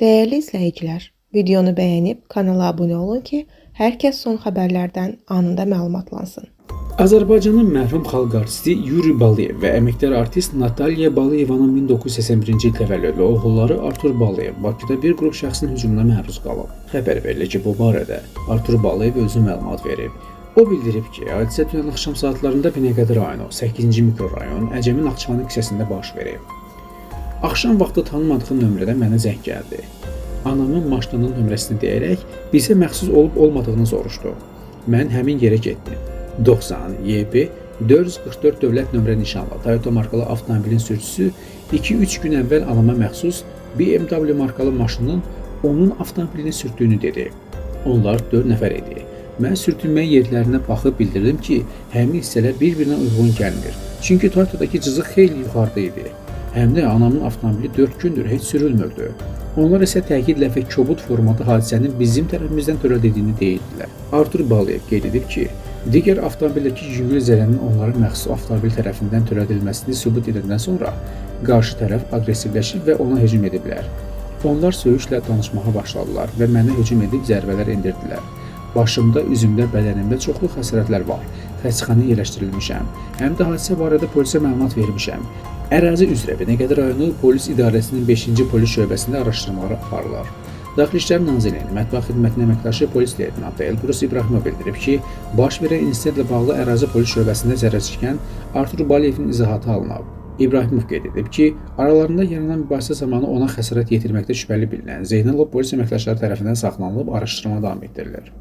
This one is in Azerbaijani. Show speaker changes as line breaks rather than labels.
Değerli izləyicilər, videonu bəyənib kanala abunə olun ki, hər kəs son xəbərlərdən anında məlumatlansın.
Azərbaycanın mərhum xalq artisti Yuri Balayev və əməkdar artist Natalya Balayevanın 1981-ci il təvəllüdlü oğulları Artur Balayev Bakıda bir qrup şəxsin hücumuna məruz qalıb. Xəbər verilir ki, bu barədə Artur Balayev özü məlumat verib. O bildirib ki, hadisə dünən axşam saatlarında Binəqədi rayonu 8-ci mikrorayon Əcəmi Naxçıvanı küçəsində baş verib. Axşam vaxtı tanımadığım nömrədən mənə zəng gəldi. Anamın maşınının nömrəsini deyərək bizə məxsus olub-olmadığını soruşdu. Mən həmin yerə getdim. 90 YB 444 dövlət nömrə nişanlı Toyota markalı avtomobilin sürücüsü 2-3 gün əvvəl anama məxsus BMW markalı maşının onun avtomobilini sürtdüyünü dedi. Onlar 4 nəfər idi. Mən sürtünmə yerlərinə baxıb bildirdim ki, həmin hissələr bir-birinə uyğun gəlmir. Çünki Toyotadakı cızıq xeyli yuxarıda idi. Həm də anamın avtomobili 4 gündür heç sürülmürdü. Onlar isə təkidlə və kobud formada hadisənin bizim tərəfimizdən törədildiyini deyirdilər. Artur Balayev qeyd edib ki, digər avtomobildəki yüngül zərərin onların məxsus avtomobil tərəfindən törədilməsini sübut edəndən sonra qarşı tərəf aqressivləşib və ona hücum ediblər. Onlar söyüşlə danışmağa başladılar və mənə hücum edib zərbələr endirdilər. Başımda, üzümdə, bədənimdə çoxlu xəsarətlər var. Xəstəxanaya yerləşdirilmişəm. Həm də hadisə barədə polisə məlumat vermişəm. Ərazi üzrə Binəqədi rayonu polis idarəsinin 5-ci polis şöbəsində araşdırmalar aparılır. Daxili İşlər Nazirliyinin Mətbuat Xidmətinin əməkdaşı polis leytenantı Elbrus İbrahimov bildirib ki, baş verən insidentlə bağlı ərazi polis şöbəsində zərər çəkən Artur Baliyevin izahatı alınıb. İbrahimov qeyd edib ki, aralarında yaranan mübahisə zamanı ona xəsarət yetirməkdə şübhəli bilinən Zeynalov polis əməkdaşları tərəfindən saxlanılıb araşdırma davam etdirilir.